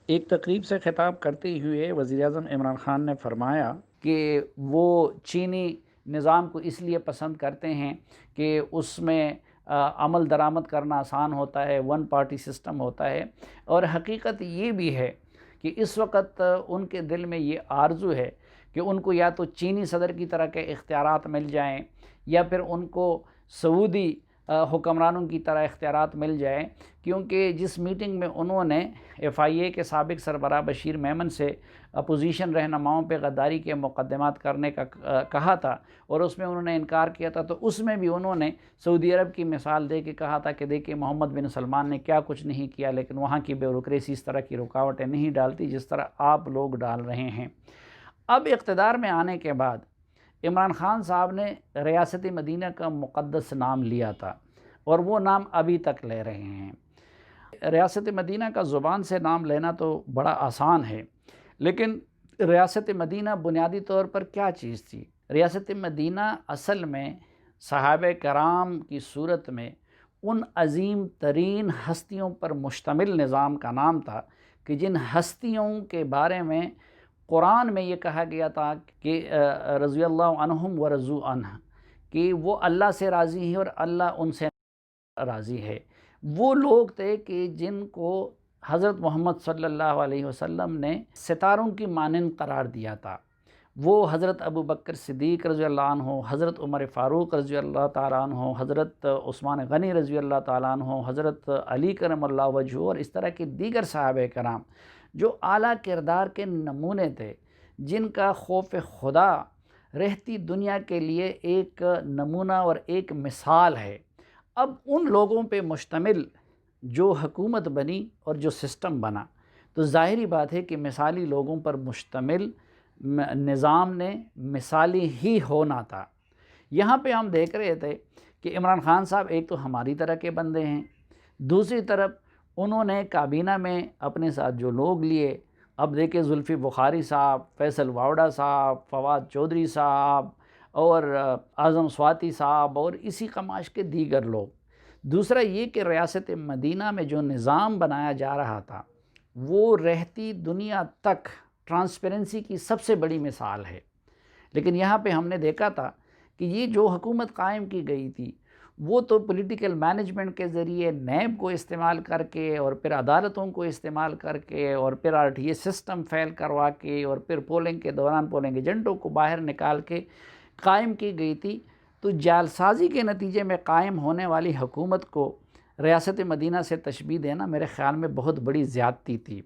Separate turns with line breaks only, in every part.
ایک تقریب سے خطاب کرتے ہوئے وزیر اعظم عمران خان نے فرمایا کہ وہ چینی نظام کو اس لیے پسند کرتے ہیں کہ اس میں عمل درآمد کرنا آسان ہوتا ہے، ون پارٹی سسٹم ہوتا ہے، اور حقیقت یہ بھی ہے کہ اس وقت ان کے دل میں یہ آرزو ہے کہ ان کو یا تو چینی صدر کی طرح کے اختیارات مل جائیں یا پھر ان کو سعودی حکمرانوں کی طرح اختیارات مل جائیں، کیونکہ جس میٹنگ میں انہوں نے ایف آئی اے کے سابق سربراہ بشیر میمن سے اپوزیشن رہنماؤں پہ غداری کے مقدمات کرنے کا کہا تھا اور اس میں انہوں نے انکار کیا تھا، تو اس میں بھی انہوں نے سعودی عرب کی مثال دے کے کہا تھا کہ دیکھیں محمد بن سلمان نے کیا کچھ نہیں کیا، لیکن وہاں کی بیوروکریسی اس طرح کی رکاوٹیں نہیں ڈالتی جس طرح آپ لوگ ڈال رہے ہیں۔ اب اقتدار میں آنے کے بعد عمران خان صاحب نے ریاست مدینہ کا مقدس نام لیا تھا اور وہ نام ابھی تک لے رہے ہیں۔ ریاست مدینہ کا زبان سے نام لینا تو بڑا آسان ہے، لیکن ریاست مدینہ بنیادی طور پر کیا چیز تھی؟ ریاست مدینہ اصل میں صحابہ کرام کی صورت میں ان عظیم ترین ہستیوں پر مشتمل نظام کا نام تھا کہ جن ہستیوں کے بارے میں قرآن میں یہ کہا گیا تھا کہ رضی اللہ عنہم و رضوا عنہ، کہ وہ اللہ سے راضی ہیں اور اللہ ان سے راضی ہے۔ وہ لوگ تھے کہ جن کو حضرت محمد صلی اللہ علیہ وسلم نے ستاروں کی مانند قرار دیا تھا۔ وہ حضرت ابو بکر صدیق رضی اللہ عنہ، حضرت عمر فاروق رضی اللہ تعالیٰ عنہ، حضرت عثمان غنی رضی اللہ تعالیٰ عنہ، حضرت علی کرم اللہ وجہہ اور اس طرح کے دیگر صحابہ کرام جو اعلیٰ کردار کے نمونے تھے، جن کا خوف خدا رہتی دنیا کے لیے ایک نمونہ اور ایک مثال ہے۔ اب ان لوگوں پہ مشتمل جو حکومت بنی اور جو سسٹم بنا، تو ظاہری بات ہے کہ مثالی لوگوں پر مشتمل نظام نے مثالی ہی ہونا تھا۔ یہاں پہ ہم دیکھ رہے تھے کہ عمران خان صاحب ایک تو ہماری طرح کے بندے ہیں، دوسری طرف انہوں نے کابینہ میں اپنے ساتھ جو لوگ لیے، اب دیکھیں زلفی بخاری صاحب، فیصل واوڈا صاحب، فواد چودھری صاحب اور اعظم سواتی صاحب اور اسی قماش کے دیگر لوگ۔ دوسرا یہ کہ ریاست مدینہ میں جو نظام بنایا جا رہا تھا وہ رہتی دنیا تک ٹرانسپیرنسی کی سب سے بڑی مثال ہے، لیکن یہاں پہ ہم نے دیکھا تھا کہ یہ جو حکومت قائم کی گئی تھی وہ تو پولیٹیکل مینجمنٹ کے ذریعے نیب کو استعمال کر کے اور پھر عدالتوں کو استعمال کر کے اور پھر R T A system fail کروا کے اور پھر پولنگ کے دوران پولنگ ایجنٹوں کو باہر نکال کے قائم کی گئی تھی۔ تو جعلسازی کے نتیجے میں قائم ہونے والی حکومت کو ریاست مدینہ سے تشبیہ دینا میرے خیال میں بہت بڑی زیادتی تھی۔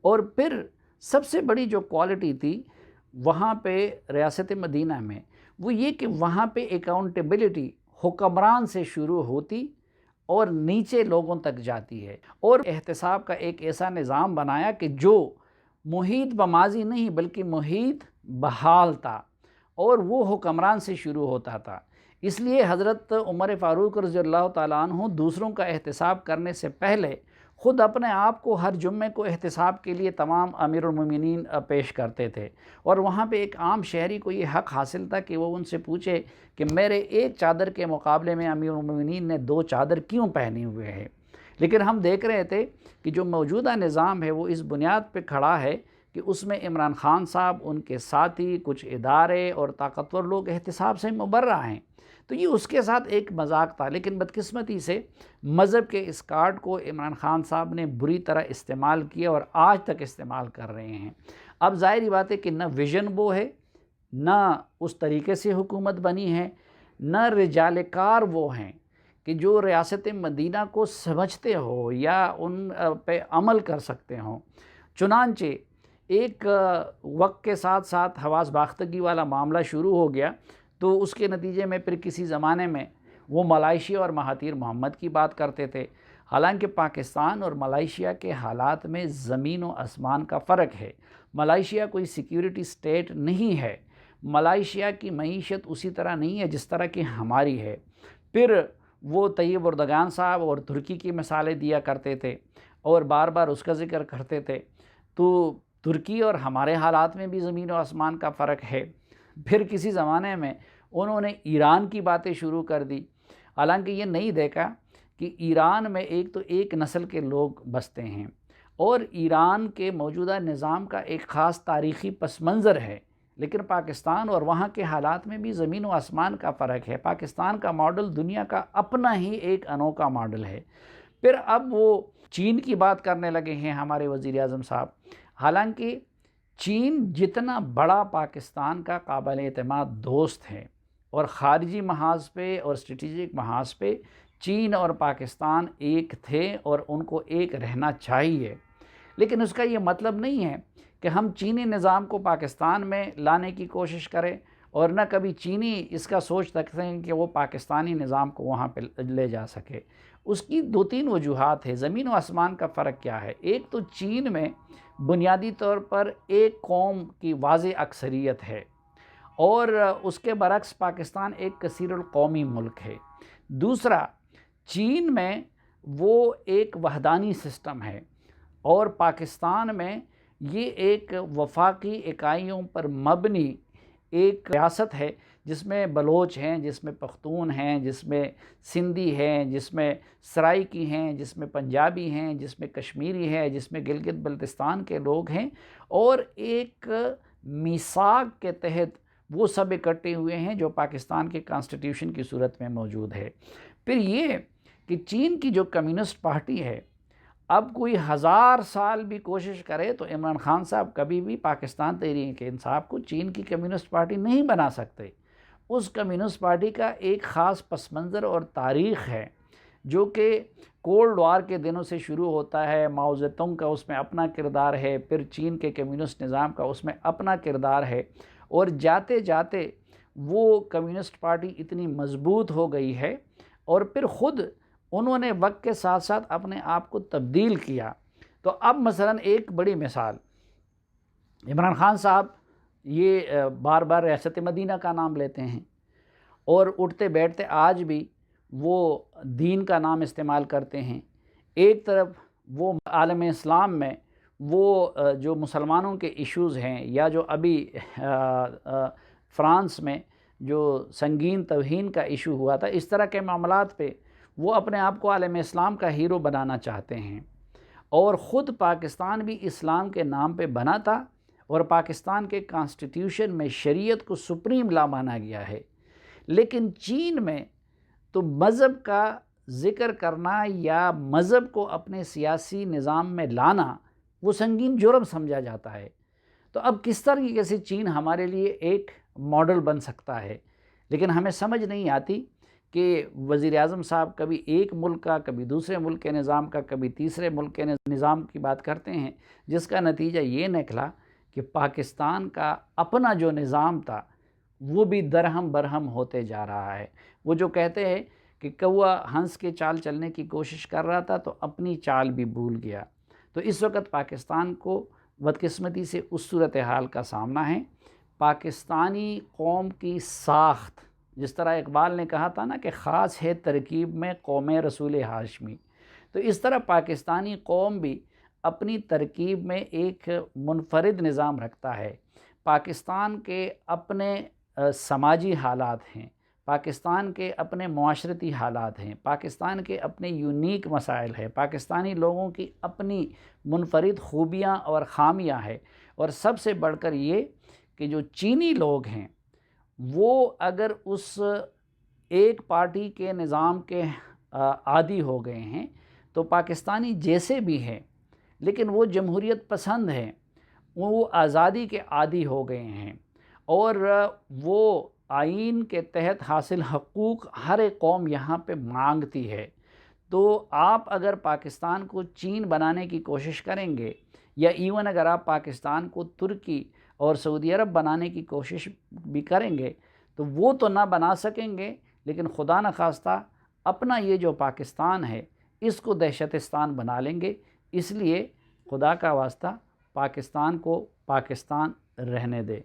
اور پھر سب سے بڑی جو کوالٹی تھی وہاں پہ ریاست مدینہ میں وہ یہ کہ وہاں پہ اکاؤنٹیبلٹی حکمران سے شروع ہوتی اور نیچے لوگوں تک جاتی ہے، اور احتساب کا ایک ایسا نظام بنایا کہ جو محیط بماضی نہیں بلکہ محیط بحال تھا اور وہ حکمران سے شروع ہوتا تھا۔ اس لیے حضرت عمر فاروق رضی اللہ تعالیٰ عنہ دوسروں کا احتساب کرنے سے پہلے خود اپنے آپ کو ہر جمعے کو احتساب کے لیے تمام امیر المومنین پیش کرتے تھے، اور وہاں پہ ایک عام شہری کو یہ حق حاصل تھا کہ وہ ان سے پوچھے کہ میرے ایک چادر کے مقابلے میں امیر المومنین نے 2 چادر کیوں پہنے ہوئے ہیں۔ لیکن ہم دیکھ رہے تھے کہ جو موجودہ نظام ہے وہ اس بنیاد پہ کھڑا ہے کہ اس میں عمران خان صاحب، ان کے ساتھی، کچھ ادارے اور طاقتور لوگ احتساب سے مبرہ ہیں، تو یہ اس کے ساتھ ایک مذاق تھا۔ لیکن بدقسمتی سے مذہب کے اس کارڈ کو عمران خان صاحب نے بری طرح استعمال کیا اور آج تک استعمال کر رہے ہیں۔ اب ظاہری بات ہے کہ نہ ویژن وہ ہے، نہ اس طریقے سے حکومت بنی ہے، نہ رجال کار وہ ہیں کہ جو ریاست مدینہ کو سمجھتے ہو یا ان پہ عمل کر سکتے ہوں۔ چنانچہ ایک وقت کے ساتھ ساتھ حواس باختگی والا معاملہ شروع ہو گیا، تو اس کے نتیجے میں پھر کسی زمانے میں وہ ملائیشیا اور مہاتیر محمد کی بات کرتے تھے، حالانکہ پاکستان اور ملائیشیا کے حالات میں زمین و آسمان کا فرق ہے۔ ملائیشیا کوئی سیکیورٹی سٹیٹ نہیں ہے، ملائیشیا کی معیشت اسی طرح نہیں ہے جس طرح کی ہماری ہے۔ پھر وہ طیب اردگان صاحب اور ترکی کی مثالیں دیا کرتے تھے اور بار بار اس کا ذکر کرتے تھے، تو ترکی اور ہمارے حالات میں بھی زمین و آسمان کا فرق ہے۔ پھر کسی زمانے میں انہوں نے ایران کی باتیں شروع کر دی، حالانکہ یہ نہیں دیکھا کہ ایران میں ایک تو ایک نسل کے لوگ بستے ہیں، اور ایران کے موجودہ نظام کا ایک خاص تاریخی پس منظر ہے، لیکن پاکستان اور وہاں کے حالات میں بھی زمین و آسمان کا فرق ہے۔ پاکستان کا ماڈل دنیا کا اپنا ہی ایک انوکھا ماڈل ہے۔ پھر اب وہ چین کی بات کرنے لگے ہیں ہمارے وزیر اعظم صاحب، حالانکہ چین جتنا بڑا پاکستان کا قابل اعتماد دوست ہے، اور خارجی محاذ پہ اور اسٹریٹجک محاذ پہ چین اور پاکستان ایک تھے اور ان کو ایک رہنا چاہیے، لیکن اس کا یہ مطلب نہیں ہے کہ ہم چینی نظام کو پاکستان میں لانے کی کوشش کریں، اور نہ کبھی چینی اس کا سوچ سکتے ہیں کہ وہ پاکستانی نظام کو وہاں پہ لے جا سکے۔ اس کی دو تین وجوہات ہیں۔ زمین و آسمان کا فرق کیا ہے؟ ایک تو چین میں بنیادی طور پر ایک قوم کی واضح اکثریت ہے، اور اس کے برعکس پاکستان ایک کثیر القومی ملک ہے۔ دوسرا، چین میں وہ ایک وحدانی سسٹم ہے، اور پاکستان میں یہ ایک وفاقی اکائیوں پر مبنی ایک ریاست ہے، جس میں بلوچ ہیں، جس میں پختون ہیں، جس میں سندھی ہیں، جس میں سرائکی ہیں، جس میں پنجابی ہیں، جس میں کشمیری ہے، جس میں گلگت بلتستان کے لوگ ہیں، اور ایک میثاق کے تحت وہ سب اکٹھے ہوئے ہیں جو پاکستان کے کانسٹیٹیوشن کی صورت میں موجود ہے۔ پھر یہ کہ چین کی جو کمیونسٹ پارٹی ہے، اب کوئی 1000 سال بھی کوشش کرے تو عمران خان صاحب کبھی بھی پاکستان تحریک انصاف کو چین کی کمیونسٹ پارٹی نہیں بنا سکتے۔ اس کمیونسٹ پارٹی کا ایک خاص پس منظر اور تاریخ ہے، جو کہ کولڈ وار کے دنوں سے شروع ہوتا ہے۔ ماؤ زیتونگ کا اس میں اپنا کردار ہے، پھر چین کے کمیونسٹ نظام کا اس میں اپنا کردار ہے، اور جاتے جاتے وہ کمیونسٹ پارٹی اتنی مضبوط ہو گئی ہے، اور پھر خود انہوں نے وقت کے ساتھ ساتھ اپنے آپ کو تبدیل کیا۔ تو اب مثلا ایک بڑی مثال، عمران خان صاحب یہ بار بار ریاست مدینہ کا نام لیتے ہیں، اور اٹھتے بیٹھتے آج بھی وہ دین کا نام استعمال کرتے ہیں۔ ایک طرف وہ عالم اسلام میں وہ جو مسلمانوں کے ایشوز ہیں، یا جو ابھی فرانس میں جو سنگین توہین کا ایشو ہوا تھا، اس طرح کے معاملات پہ وہ اپنے آپ کو عالم اسلام کا ہیرو بنانا چاہتے ہیں، اور خود پاکستان بھی اسلام کے نام پہ بنا تھا، اور پاکستان کے کانسٹیٹیوشن میں شریعت کو سپریم لا مانا گیا ہے۔ لیکن چین میں تو مذہب کا ذکر کرنا یا مذہب کو اپنے سیاسی نظام میں لانا وہ سنگین جرم سمجھا جاتا ہے۔ تو اب کس طریقے سے چین ہمارے لیے ایک ماڈل بن سکتا ہے؟ لیکن ہمیں سمجھ نہیں آتی کہ وزیر اعظم صاحب کبھی ایک ملک کا، کبھی دوسرے ملک کے نظام کا، کبھی تیسرے ملک کے نظام کی بات کرتے ہیں، جس کا نتیجہ یہ نکلا کہ پاکستان کا اپنا جو نظام تھا وہ بھی درہم برہم ہوتے جا رہا ہے۔ وہ جو کہتے ہیں کہ کوا ہنس کے چال چلنے کی کوشش کر رہا تھا تو اپنی چال بھی بھول گیا۔ تو اس وقت پاکستان کو بدقسمتی سے اس صورتحال کا سامنا ہے۔ پاکستانی قوم کی ساخت، جس طرح اقبال نے کہا تھا نا کہ خاص ہے ترکیب میں قوم رسول ہاشمی، تو اس طرح پاکستانی قوم بھی اپنی ترکیب میں ایک منفرد نظام رکھتا ہے۔ پاکستان کے اپنے سماجی حالات ہیں، پاکستان کے اپنے معاشرتی حالات ہیں، پاکستان کے اپنے یونیک مسائل ہیں، پاکستانی لوگوں کی اپنی منفرد خوبیاں اور خامیاں ہیں، اور سب سے بڑھ کر یہ کہ جو چینی لوگ ہیں وہ اگر اس ایک پارٹی کے نظام کے عادی ہو گئے ہیں، تو پاکستانی جیسے بھی ہیں لیکن وہ جمہوریت پسند ہیں، وہ آزادی کے عادی ہو گئے ہیں، اور وہ آئین کے تحت حاصل حقوق ہر ایک قوم یہاں پہ مانگتی ہے۔ تو آپ اگر پاکستان کو چین بنانے کی کوشش کریں گے، یا ایون اگر آپ پاکستان کو ترکی اور سعودی عرب بنانے کی کوشش بھی کریں گے، تو وہ تو نہ بنا سکیں گے، لیکن خدا نخواستہ اپنا یہ جو پاکستان ہے اس کو دہشتستان بنا لیں گے۔ اس لیے خدا کا واسطہ پاکستان کو پاکستان رہنے دے۔